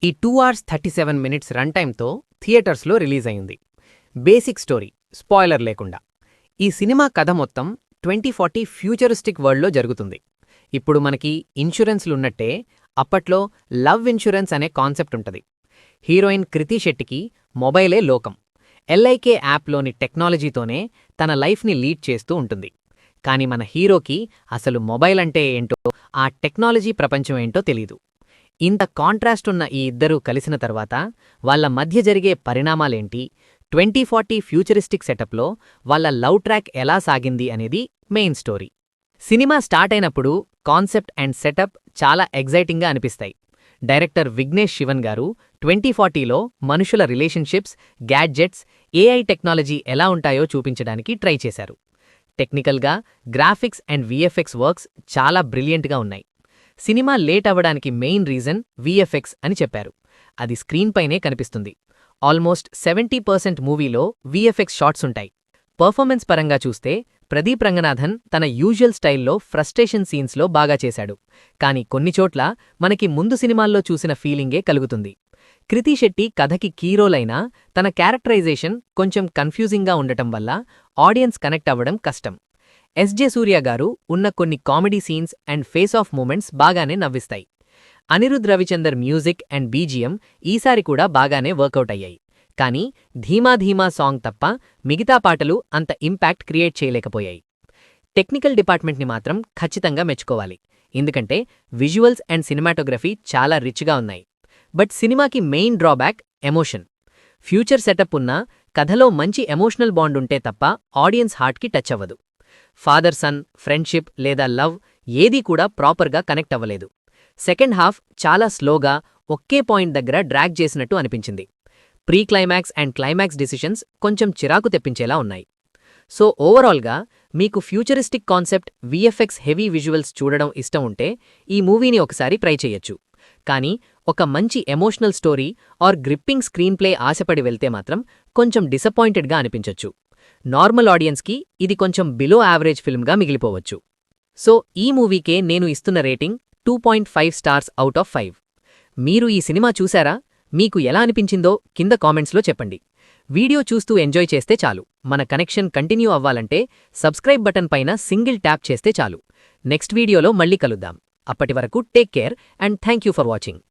ఈ 2 hours 37 minutes run టైమ్తో థియేటర్స్లో release అయింది. బేసిక్ స్టోరీ, స్పాయిలర్ లేకుండా. ఈ సినిమా కథ మొత్తం 2040 ఫ్యూచరిస్టిక్ వరల్డ్లో జరుగుతుంది. ఇప్పుడు మనకి ఇన్సూరెన్స్లున్నట్టే అప్పట్లో లవ్ ఇన్సూరెన్స్ అనే కాన్సెప్ట్ ఉంటది. హీరోయిన్ కృతి శెట్టికి మొబైలే లోకం. ఎల్ఐకే యాప్లోని టెక్నాలజీతోనే తన లైఫ్ని లీడ్ చేస్తూ ఉంటుంది. కానీ మన హీరోకి అసలు మొబైల్ అంటే ఏంటో, ఆ టెక్నాలజీ ప్రపంచం ఏంటో తెలీదు. ఇంత కాంట్రాస్ట్ ఉన్న ఈ ఇద్దరూ కలిసిన తర్వాత వాళ్ల మధ్య జరిగే పరిణామాలేంటి, 2040 ఫ్యూచరిస్టిక్ సెటప్లో వాళ్ల లవ్ ట్రాక్ ఎలా సాగింది అనేది మెయిన్ స్టోరీ. సినిమా స్టార్ట్ అయినప్పుడు కాన్సెప్ట్ అండ్ సెటప్ చాలా ఎగ్జైటింగ్గా అనిపిస్తాయి. డైరెక్టర్ విఘ్నేష్ శివన్ గారు 2040లో మనుషుల రిలేషన్షిప్స్, గ్యాడ్జెట్స్, ఏఐ టెక్నాలజీ ఎలా ఉంటాయో చూపించడానికి ట్రై చేశారు. టెక్నికల్గా గ్రాఫిక్స్ అండ్ విఎఫ్ఎక్స్ వర్క్స్ చాలా బ్రిలియంట్గా ఉన్నాయి. సినిమా లేట్ అవ్వడానికి మెయిన్ రీజన్ విఎఫ్ఎక్స్ అని చెప్పారు. అది స్క్రీన్ పైనే కనిపిస్తుంది. ఆల్మోస్ట్ 70% మూవీలో విఎఫ్ఎక్స్ షాట్స్ ఉంటాయి. పర్ఫార్మెన్స్ పరంగా చూస్తే ప్రదీప్ రంగనాథన్ తన యూజువల్ స్టైల్లో ఫ్రస్ట్రేషన్ సీన్స్లో బాగా చేశాడు. కానీ కొన్ని చోట్ల మనకి ముందు సినిమాల్లో చూసిన ఫీలింగే కలుగుతుంది. కృతి శెట్టి కథకి కీరోల్ అయినా తన క్యారెక్టరైజేషన్ కొంచెం కన్ఫ్యూజింగ్గా ఉండటం వల్ల ఆడియన్స్ కనెక్ట్ అవ్వడం కష్టం. ఎస్జే సూర్య గారు ఉన్న కొన్ని comedy scenes and face off moments బాగానే నవ్విస్తాయి. Anirudh Ravichander music and BGM ఈసారి కూడా బాగానే వర్కౌట్ అయ్యాయి. కానీ ధీమా ధీమా సాంగ్ తప్ప మిగతా పాటలు అంత ఇంపాక్ట్ క్రియేట్ చేయలేకపోయాయి. టెక్నికల్ డిపార్ట్మెంట్ని మాత్రం ఖచ్చితంగా మెచ్చుకోవాలి. ఎందుకంటే విజువల్స్ అండ్ సినిమాటోగ్రఫీ చాలా రిచ్గా ఉన్నాయి. బట్ సినిమాకి main drawback emotion. Future setup ఉన్నా కథలో మంచి ఎమోషనల్ బాండ్ ఉంటే తప్ప ఆడియన్స్ హార్ట్కి టచ్ అవ్వదు. ఫాదర్ సన్, ఫ్రెండ్షిప్ లేదా లవ్ ఏదీ కూడా ప్రాపర్గా కనెక్ట్ అవ్వలేదు. సెకండ్ హాఫ్ చాలా స్లోగా ఒకే పాయింట్ దగ్గర డ్రాగ్ చేసినట్టు అనిపించింది. Pre climax and climax decisions కొంచెం చిరాకు తెప్పించేలా ఉన్నాయి. సో ఓవరాల్గా మీకు futuristic concept, VFX heavy visuals చూడడం ఇష్టం ఉంటే ఈ మూవీని ఒకసారి ట్రై చేయొచ్చు. కానీ ఒక మంచి emotional story or gripping screen play ఆశపడి వెళ్తే మాత్రం కొంచెం డిసప్పాయింటెడ్గా అనిపించొచ్చు. నార్మల్ ఆడియన్స్కి ఇది కొంచెం బిలో యావరేజ్ ఫిల్మ్గా మిగిలిపోవచ్చు. సో ఈ మూవీకే నేను ఇస్తున్న రేటింగ్ 2.5 స్టార్స్ అవుట్ ఆఫ్ 5. మీరు ఈ సినిమా చూశారా? మీకు ఎలా అనిపించిందో కింద కామెంట్స్లో చెప్పండి. వీడియో చూస్తూ ఎంజాయ్ చేస్తే చాలు. మన కనెక్షన్ కంటిన్యూ అవ్వాలంటే సబ్స్క్రైబ్ బటన్ పైన సింగిల్ ట్యాప్ చేస్తే చాలు. నెక్స్ట్ వీడియోలో మళ్ళీ కలుద్దాం. అప్పటి వరకు take care and thank you for watching.